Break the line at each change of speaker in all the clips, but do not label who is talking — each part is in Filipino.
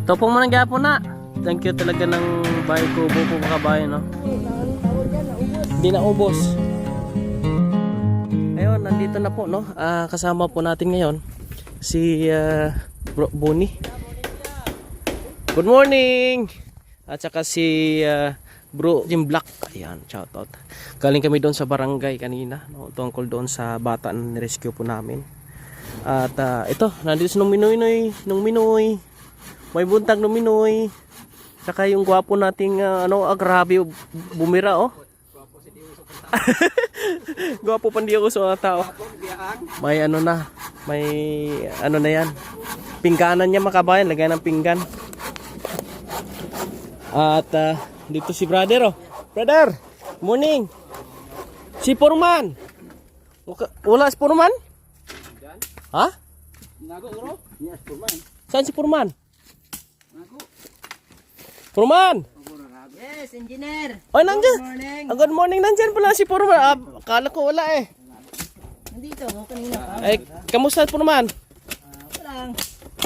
Ito po muna gyapon na. Thank you talaga ng bahay ko po mga kabayan, no. Hindi na ubos. Ayun, nandito na po, no. Kasama po natin ngayon si Bro Bonnie. Good morning. At saka si Bro Jim Black. Ayan, shout out. Galing kami doon sa barangay kanina, no, tungkol doon sa bata na rescue po namin. At ito, nandito si Nung Minoy. May buntag Nung Minoy. Saka yung gwapo nating grabe bumira, oh. Gwapo pandi ako sa tao. May na yan. Pingganan niya makabayan, lagay ng pinggan. At dito si brother, oh. Brother, morning. Si Purman. Wala si Purman? Ha?
Nago, bro. Yes, Purman.
Saan si Purman?
Nago.
Purman!
Yes, engineer.
Oh, nandiyan.
Good morning.
Good morning, nandiyan pala si Purman. Akala ko wala eh.
Nandito ako kanina pa.
Ay, kamusta Purman?
Walang.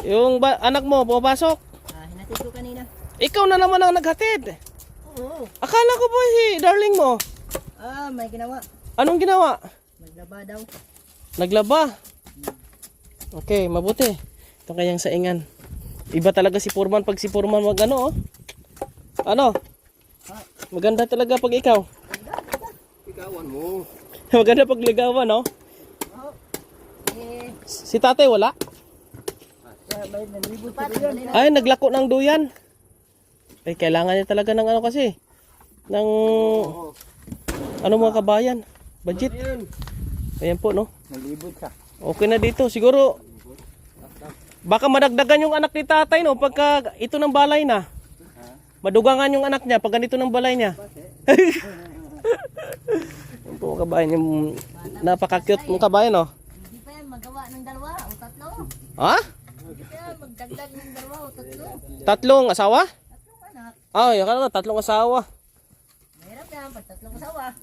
Yung anak mo, pumapasok?
Hinatid ko kanina.
Ikaw na naman ang naghatid.
Oo.
Akala ko po si darling mo.
May ginawa.
Anong ginawa?
Maglaba daw.
Naglaba. Okay, mabuti. Ito kayang saingan. Iba talaga si Purman pag si Purman oh. Ano? Maganda talaga pag ikaw.
Ikawan mo.
Maganda pag ligawan, no? Si tatay wala? Ay, naglako ng duyan. Ay, kailangan niya talaga ng kasi. Ng mga kabayan. Budget. Ayan po, no?
Nalibot ka.
Okay na dito. Siguro, baka madagdagan yung anak ni tatay, no? Pagka ito ng balay na. Madugangan yung anak niya pag ganito ng balay niya. Yung po kabayan, yung napaka-cute mong kabayan, no?
Hindi pa yan magawa ng dalawa o tatlo.
Ha?
Hindi pa yan magdagdag ng dalawa o tatlo.
Tatlong asawa?
Tatlong anak.
Ay, akala ko tatlong asawa.
Mahirap yan pag tatlong asawa.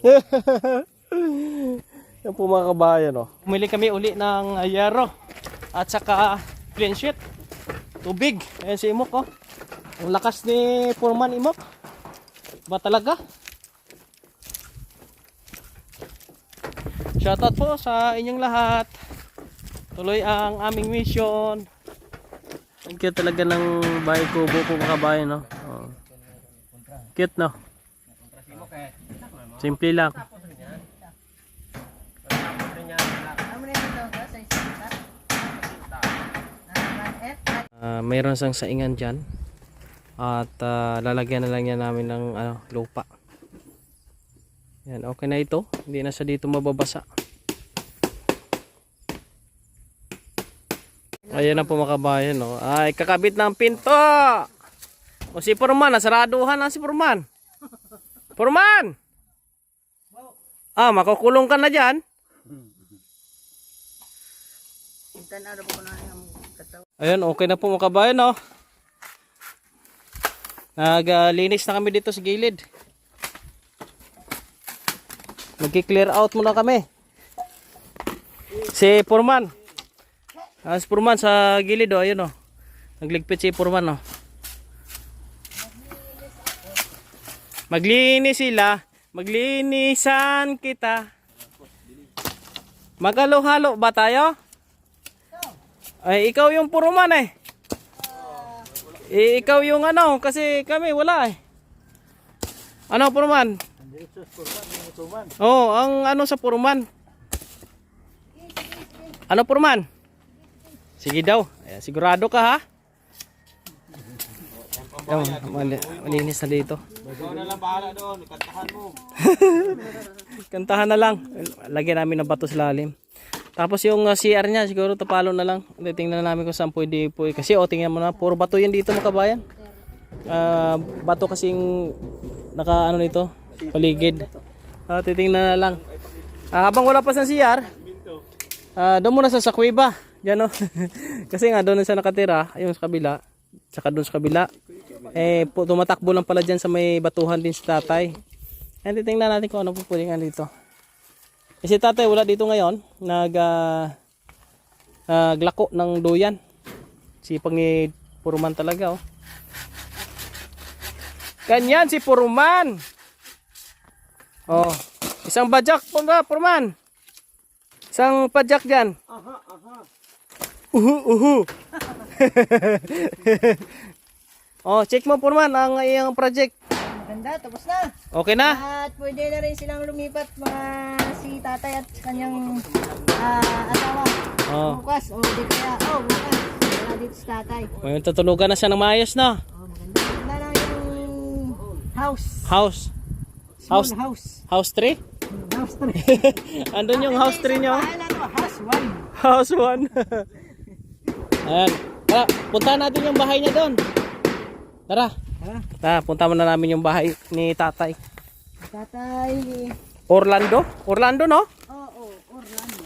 Yan po mga kabayan, no? Umili kami uli ng yero at saka clean sheet. Tubig. Ayan si Imok, oh. Ang lakas ni Purman, Imok. Ba talaga? Shoutout po sa inyong lahat. Tuloy ang aming mission. Thank you talaga ng bahay ko buko mga kabayan, no? Oh. Cute, no? Simple lang.
Ano na yung daw sa isita?
Mayroon sang saingan dyan. At lalagyan na lang yan namin ng lupa. Yan, okay na ito. Hindi na siya dito mababasa. Ayan na po mga kabayan, no? Ay, kakabit ng pinto! O si Purman, nasaraduhan na si Purman. Purman! Makukulong ka na dyan. Ayan, okay na po mga kabayan, no? Naglinis na kami dito sa gilid. Nagki-clear out muna kami. Si Purman. Si Purman sa gilid, oh, ayun, oh. Nagligpit si Purman, oh. Maglinis sila. Maglinisan kita. Magalo-halo ba tayo? Ay, ikaw yung Purman, eh. Ikaw yung kasi kami wala eh. Ano Purman? Oh, ang sa Purman. Ano Purman? Sige daw. Ayan, sigurado ka ha? Malinis na dito.
Ikaw na lang bahala doon. Kantahan mo.
Kantahan na lang. Lagyan namin ng bato sa lalim. Tapos yung CR niya, siguro tapalo na lang. Tingnan namin kung saan pwede po. Kasi tingnan mo na, puro bato yan dito mga kabayan. Bato kasing nito, paligid. Titingnan na lang. Habang wala pa sa CR, doon muna sa kuweba. Diyan, no? Kasi nga doon sa nakatira, yung sa kabila, saka doon sa kabila. Tumatakbo lang pala dyan sa may batuhan din si tatay. Titingnan natin kung ano po pwede nga dito. Kasi tatay wala dito ngayon, naglako ng duyan. Sipag ni Puruman talaga, oh. Ganyan si Puruman. Oh, isang bajak po nga, Puruman. Isang pajak dyan. Uhu. Oh, check mo, Puruman, ang iyong project.
Maganda, tapos na.
Okay na?
At pwede na rin silang lumipat mga si tatay at kanyang asawa.
Oh.
Bukas, o di kaya, bukas. Wala dito si tatay.
May tutulugan na siya ng maayos na.
Maganda. Maganda lang yung house.
House
Small house.
House 3?
House 3.
Andun yung house 3 nyo.
Bahay na to, house 1.
House 1. Ayan. Tara, punta natin yung bahay niya doon. Tara. Punta mo na namin yung bahay ni tatay.
Tatay.
Orlando? Orlando, no?
Oo, Orlando.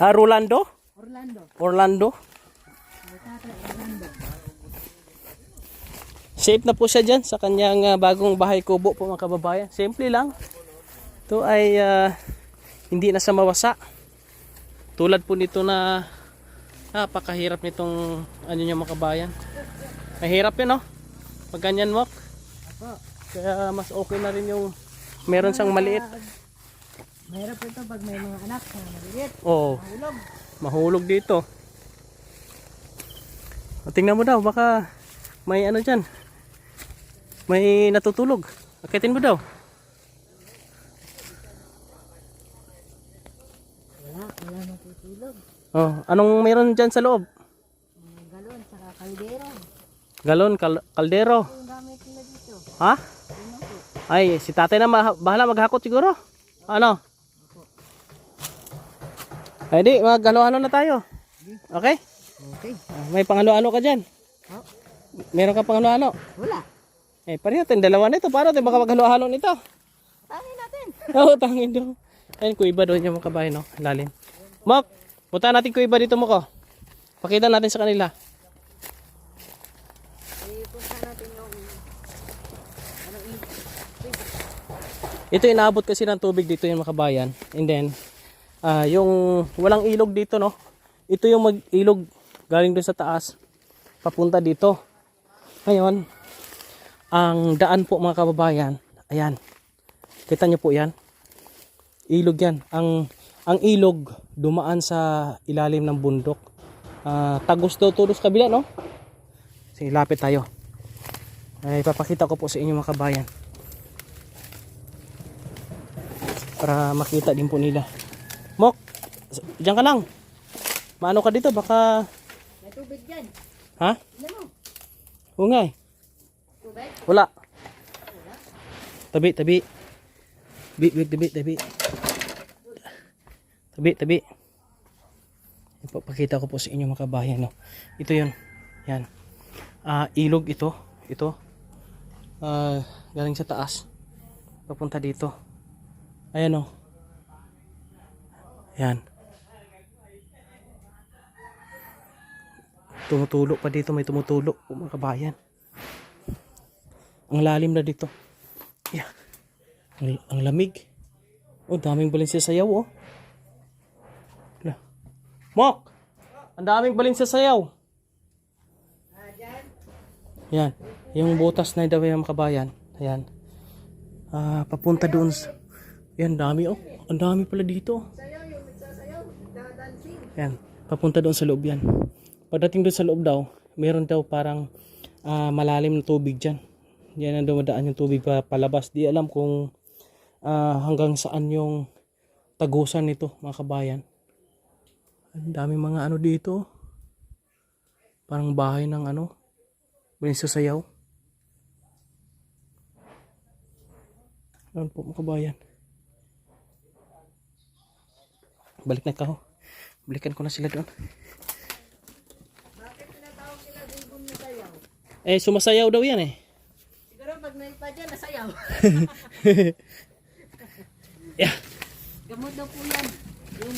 Rolando?
Orlando.
Orlando. Safe na po siya dyan sa kanyang bagong bahay kubo po mga kababayan. Simple lang. Ito ay hindi na sa mawasa. Tulad po nito na napakahirap nitong ano nyo mga kabayan. Mahirap yun, no? Pag ganyan mo. Kaya mas okay na rin yung meron siyang maliit.
Mahirap ito pag may mga anak na maliit.
Oo.
Mahulog.
Mahulog dito. Tingnan mo daw, baka may ano dyan. May natutulog. Akitin mo daw.
Wala natutulog.
Oh, anong meron dyan sa loob?
Galon, saka kaldero.
Galon, kaldero.
Yung gamit nila dito.
Ha? Ay, si tatay na bahala maghakot siguro. Ano? Ay di, maghalo-halo na tayo. Okay?
Okay.
May pangalo-halo ka dyan?
Oh.
Meron ka pangalo-halo?
Wala.
Eh, pareho tayong dalawa nito. Para tayo baka maghalo-halo nito.
Tangin natin.
Oo, tangin daw. Ayun, kuiba doon yung mga kabahay, no? Lalim. Mok, punta natin kuiba dito mo ko. Pakita natin sa kanila.
Punta natin yung
Ito inaabot kasi ng tubig dito yung mga kabayan. And then, yung walang ilog dito, no? Ito yung mag-ilog galing doon sa taas. Papunta dito. Ngayon, ang daan po mga kababayan, ayan. Kita nyo po yan. Ilog yan. Ang ilog dumaan sa ilalim ng bundok. Tagos daw tulos kabila, no? Sige, lapit tayo. Ay, papakita ko po sa inyo mga kabayan. Para makita din po nila. Mok, diyan ka lang. Maano ka dito? Baka...
may tubig dyan.
Ha?
Ano mo?
Oo nga eh.
Tubig?
Wala. Tabi. Tabi. Ipapakita ko po sa inyo mga kabayan, no? Ito yun. Yan. Ilog ito. Ito. Galing sa taas. Papunta dito. Ayan, no? Yan. Tumutulo pa dito. May tumutulo po mga kabayan. Ang lalim na dito. Yeah. Ang lamig. Oh, daming balin sa sayaw, oh. Mok! Ang daming balin sa sayaw. Yan. Yung butas na daw yung kabayan. Ayan. Papunta doon. Yan, dami, oh. Ang dami pala dito. Yan. Papunta doon sa loob yan. Pagdating doon sa loob daw, meron daw parang malalim na tubig dyan. Yan ang dumadaan yung tubig palabas. Di alam kung hanggang saan yung tagusan nito mga kabayan. Ang dami mga ano dito. Parang bahay ng ano. Balin sa sayaw. Ano po mga kabayan. Balik na ka ho. Balikan ko na sila doon.
Bakit tinatawag sila ibon na sayaw?
Eh, sumasayaw daw yan eh.
Siguro pag may pa dyan, nasayaw.
Yeah.
Gamot daw po yan. Yung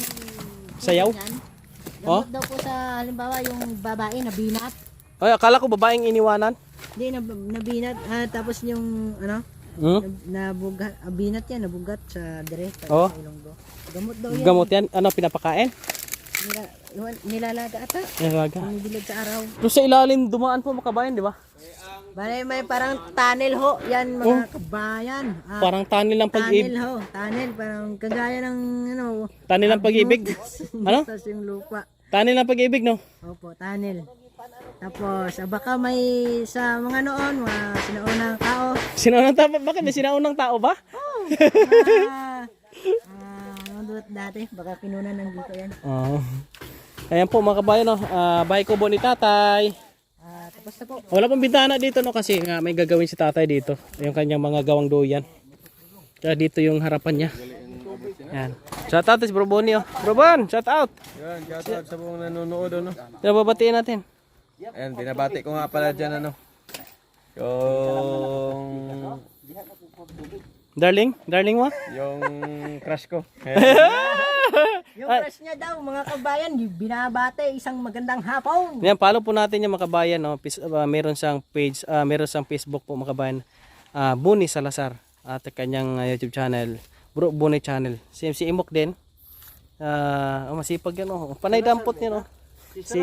Sayaw?
yan.
Oh?
Gamot daw po sa halimbawa yung babae na binat.
Ay, akala ko babaeng iniwanan.
Hindi, nabinat. Tapos yung ano, nabugat, binat yan, nabugat sa direct.
Oh.
Sa ilonggo. Gamot daw yan.
Gamot yan. Ano, pinapakain?
nilalaga ata.
Nalaga.
Bumibilad sa araw.
Doon sa ilalim dumaan po mga kabayan, di ba?
Bale, may parang tunnel ho. Yan mga kabayan.
Parang tunnel ng pag-ibig.
Tunnel ho. Tunnel. Parang kagaya ng ano.
Tunnel ng pag-ibig. Ano?
Tapos yung lupa.
Tunnel ng pag-ibig, no?
Opo, tunnel. Tapos, baka may sa mga noon, mga sinaunang tao.
Sinaunang tao? Bakit may sinaunang tao ba?
Dati, baka kinunan ng dito yan.
Oo. Ayan po mga kabayan, no? Bahay kubo ni tatay.
Tapos na po.
Wala pang bintana dito, no? Kasi nga may gagawin si tatay dito. Yung kanyang mga gawang duyan. Kaya dito yung harapan niya. Yan. Shout out si Bro Bonnie, oh. Bro Bon, shout out.
Yan, shout out sa buong nanonood, ano.
Babatiin natin.
Ayan, binabati ko nga pala dyan, ano. Yung...
Darling mo?
Yung crush ko.
Yung crush niya daw, mga kabayan, binabate isang magandang hapon.
Yan, follow po natin yung mga kabayan, no? Meron siyang page, meron siyang Facebook po mga kabayan. Bunny Salazar at kanyang YouTube channel, Bro Bunny channel. Si Imok din. Masipag yan, oh. Panay dampot yan, oh. Si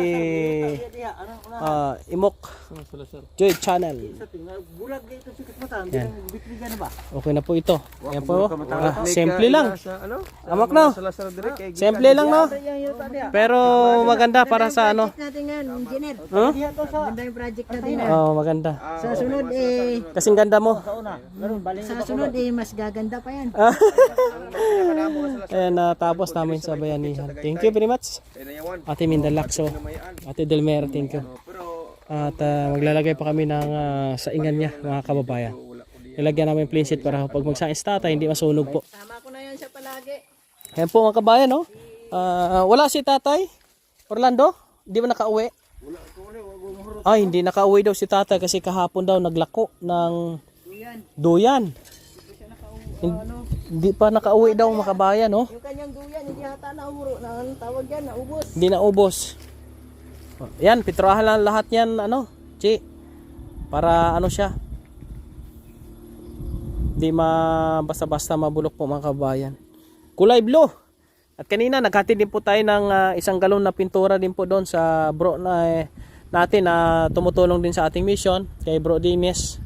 Imok Joy channel. Yan. Okay na po ito. Yan po. Simple lang. Amak na. Simple lang, no? Pero maganda para sa ano.
Project natin nga, engineer.
Huh?
Maganda yung project natin.
Oh, maganda.
Sa sunod
Kasing ganda mo.
sa sunod mas gaganda pa yan.
Ayan, tapos namin sa bayanihan. Thank you very much. Ate Minda Lacso, Ate Delmer, thank you. At maglalagay pa kami ng saingan niya, mga kababayan. Ilagyan namin plain sheet para pag magsain sa tatay, hindi masunog po.
Tama ko na yan siya palagi.
Ayan po mga kabayan, no? Wala si tatay, Orlando, di ba nakauwi? Ay, hindi nakauwi daw si tatay kasi kahapon daw naglako ng duyan. Hindi pa nakauwi daw mga kabayan, no?
Yung kanyang duyan, hindi hata nauro. Ang tawag yan, naubos.
Hindi naubos. Yan, pitrahan lang lahat yan, ano, Chi. Para ano siya. Hindi basta-basta mabulok po mga kabayan. Kulay blue. At kanina naghatid din po tayo ng isang galon na pintura din po doon sa bro na natin na tumutulong din sa ating mission kay Bro Dimes.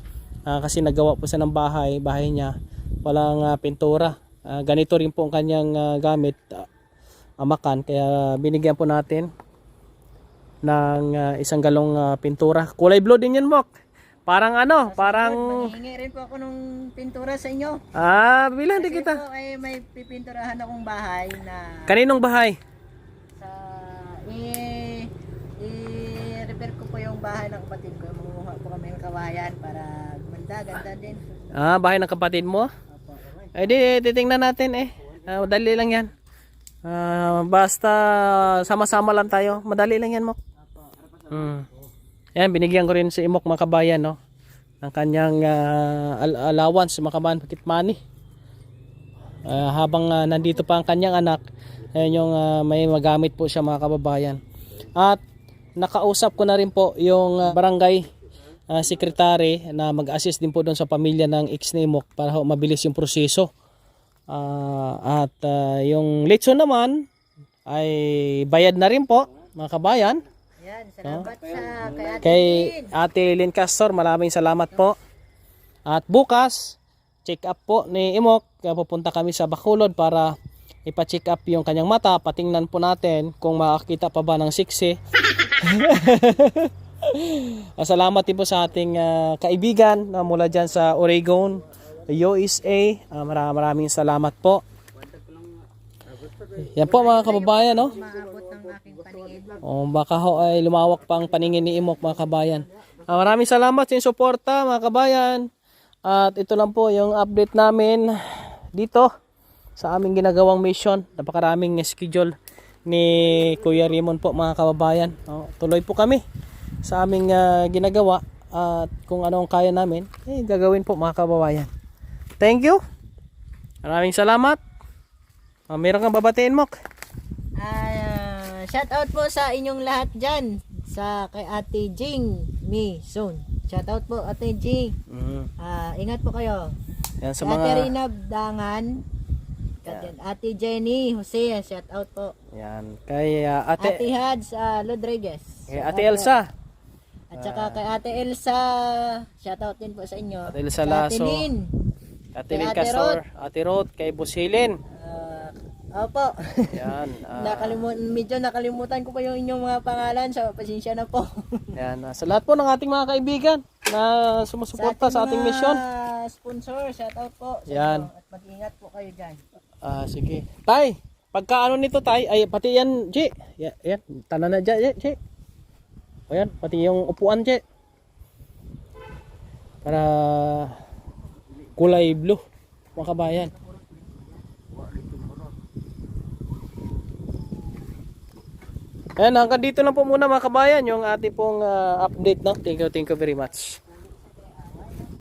Kasi nagawa po siya ng bahay niya. Walang pintura. Ganito rin po ang kanyang gamit, amakan. Kaya binigyan po natin ng isang galong pintura. Kulay blue din yan, Mok. Parang ano, parang...
Hihingi rin po ako ng pintura sa inyo.
Bilang din
Kasi
kita.
po ay may pipinturahan akong bahay na...
Kaninong bahay?
Sa... I-repair ko po yung bahay ng kapatid ko. Mangunguha po kami ng kawayan para ganda din.
Bahay ng kapatid mo? Ay di, titingnan natin eh. Madali lang yan. Basta sama-sama lang tayo. Madali lang yan, Mok. Yan, binigyan ko rin si Imok mga kabayan, no? Ng kanyang allowance, mga kabayan, pocket money. Habang nandito pa ang kanyang anak, ayun yung may magamit po siya mga kababayan. At nakausap ko na rin po yung barangay secretary na mag-assist din po doon sa pamilya ng ex ni Imok para mabilis yung proseso. At yung lechon naman ay bayad na rin po mga kabayan.
Yan, salamat sa
Kay Ate Lynn Castor, maraming salamat po. At bukas, check up po ni Imok. Pupunta kami sa Bacolod para ipa-check up yung kanyang mata. Patingnan po natin kung makakita pa ba ng siksi. Salamat din po sa ating kaibigan na mula dyan sa Oregon, USA. Maraming salamat po. Yan po mga kababayan, no?
maabot ng aking paningin.
Baka ho ay lumawak pa ang paningin ni Imok mga kabayan. Maraming salamat sa inyong suporta mga kabayan. At ito lang po yung update namin dito sa aming ginagawang mission. Napakaraming schedule ni Kuya Raymond po mga kababayan. Tuloy po kami sa aming ginagawa at kung ano ang kaya namin, gagawin po mga kababayan. Thank you. Maraming salamat. Meron kang babatiin, Mok?
Shout out po sa inyong lahat dyan. Sa kay Ate Jing Mison. Shout out po Ate Jing. Ingat po kayo.
Yan sa
Kay Ate
mga
Rina Dangan. Ate Jenny Jose, shout out po.
Yan. Kay
Ate
Ate
Hads Rodriguez.
kay Ate Elsa.
At saka kay Ate Elsa, shout out din po sa inyo.
Ate Elsa
Kay
Lasso.
Ate Lynn.
Ate
Kay
Lynn
Ate
Castor, Ate Rod, kay Boss Helen.
Opo.
Yan.
Medyo nakalimutan ko pa yung inyong mga pangalan, so pasensya na po.
Yan. Sa lahat po ng ating mga kaibigan na sumusuporta sa ating
mga
mission.
sponsor, shout out po. Sa
Yan.
inyo. At mag-ingat po kayo dyan.
Sige. Tay, pagka ano nito tay, ay pati yan, G. Yan, tanan na dyan, G. O yan, pati yung upuan, G. Para kulay blue, mga kabayan. Ayan, hanggang dito lang po muna mga kabayan yung ating pong update. No? Thank you very much.